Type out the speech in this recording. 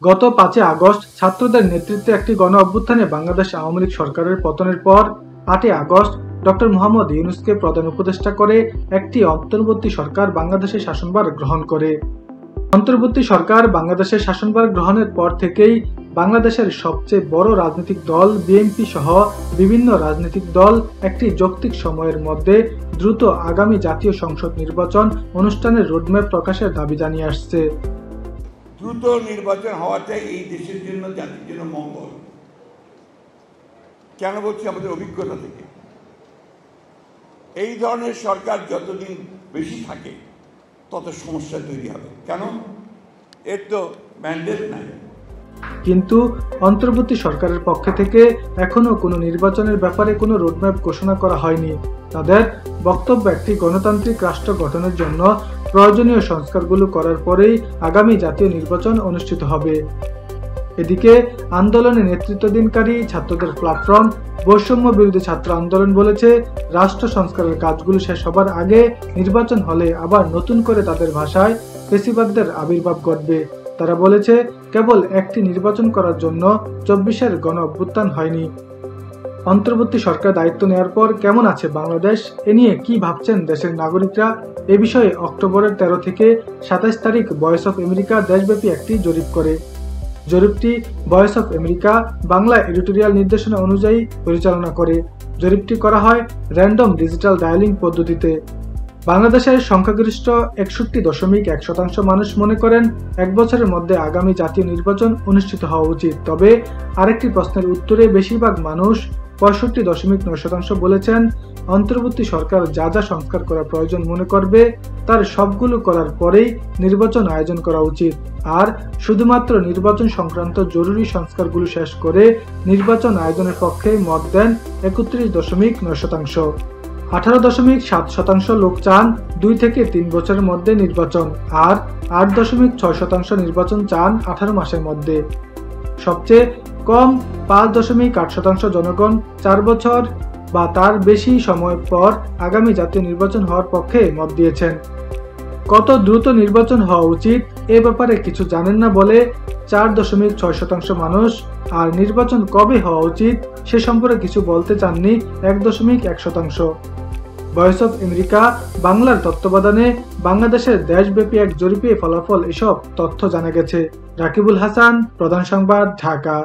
গত ৫ আগস্ট ছাত্রদের নেতৃত্বে একটি গণ অভ্যুত্থানে বাংলাদেশ আওয়ামী লীগ সরকারের পতনের পর ৮ আগস্ট ডক্টর মোহাম্মদ ইউনূসকে প্রধান উপদেষ্টা করে একটি অন্তর্বর্তী সরকার বাংলাদেশের শাসনভার গ্রহণ করে। অন্তর্বর্তী সরকার বাংলাদেশের শাসনভার গ্রহণের পর থেকেই বাংলাদেশের সবচেয়ে বড় রাজনৈতিক দল বিএনপি সহ বিভিন্ন রাজনৈতিক দল একটি যৌক্তিক সময়ের মধ্যে দ্রুত আগামী জাতীয় সংসদ নির্বাচন অনুষ্ঠানের রোডম্যাপ প্রকাশের দাবি জানিয়ে আসছে। দ্রুত নির্বাচন হওয়াটাই এই দেশের জন্য, জাতির জন্য মঙ্গল। কেন বলছি? আমাদের অভিজ্ঞতা থেকে এই ধরনের সরকার যতদিন বেশি থাকে তত সমস্যা তৈরি হবে। কেন? এর তো ম্যান্ডেট নাই। কিন্তু অন্তর্বর্তী সরকারের পক্ষ থেকে এখনো কোনো নির্বাচনের ব্যাপারে কোনো রোডম্যাপ ঘোষণা করা হয়নি। তাদের বক্তব্য, একটি গণতান্ত্রিক রাষ্ট্র গঠনের জন্য প্রয়োজনীয় সংস্কারগুলো করার পরেই আগামী জাতীয় নির্বাচন অনুষ্ঠিত হবে। এদিকে আন্দোলনে নেতৃত্বদানকারী ছাত্রদের প্ল্যাটফর্ম বৈষম্য বিরোধী ছাত্র আন্দোলন বলেছে, রাষ্ট্র সংস্কারের কাজগুলো শেষ হবার আগে নির্বাচন হলে আবার নতুন করে তাদের ভাষায় ফ্যাসিবাদদের আবির্ভাব ঘটবে। তারা বলেছে, কেবল একটি নির্বাচন করার জন্য ২৪-এর গণ অভ্যুত্থান হয়নি। অন্তর্বর্তী সরকার দায়িত্ব নেওয়ার পর কেমন আছে বাংলাদেশ, এ নিয়ে কি ভাবছেন দেশের নাগরিকরা, এ বিষয়ে অক্টোবরের ১৩ থেকে ২৭ তারিখ ভয়েস অফ আমেরিকা দেশব্যাপী একটি জরিপ করে। জরিপটি voice of America Bangla editorial নির্দেশনা অনুযায়ী পরিচালনা করে। জরিপটি করা হয় র্যান্ডম ডিজিটাল ডায়ালিং পদ্ধতিতে। বাংলাদেশের সংখ্যাগরিষ্ঠ ৬১.১% মানুষ মনে করেন ১ বছরের মধ্যে আগামী জাতীয় নির্বাচন অনুষ্ঠিত হওয়া উচিত। তবে আরেকটি প্রশ্নের উত্তরে বেশিরভাগ মানুষ ৬৫.৯% বলেছেন অন্তর্বর্তী সরকার যা যা সংস্কার করা প্রয়োজন মনে করবে তার সবগুলো করার পরেই নির্বাচন আয়োজন করা উচিত। আর শুধুমাত্র নির্বাচন সংক্রান্ত জরুরি সংস্কারগুলো শেষ করে নির্বাচন আয়োজনের পক্ষে মত দেন ৩১.৯%। ১৮.৭% লোক চান ২ থেকে ৩ বছরের মধ্যে নির্বাচন, আর ৮.৬% নির্বাচন চান ১৮ মাসের মধ্যে। সবচেয়ে কম ৫.৮% জনগণ ৪ বছর বা তার বেশি সময় পর আগামী জাতীয় নির্বাচন হওয়ার পক্ষে মত দিয়েছেন। কত দ্রুত নির্বাচন হওয়া উচিত এ ব্যাপারে কিছু জানেন না বলে ৪.৬% মানুষ, আর নির্বাচন কবে হওয়া উচিত সে সম্পর্কে কিছু বলতে চাননি ১.১%। ভয়েস অফ আমেরিকা বাংলার তত্ত্বাবধানে বাংলাদেশের দেশব্যাপী এক জরিপে ফলাফল এসব তথ্য জানা গেছে। রাকিবুল হাসান, প্রধান সংবাদ, ঢাকা।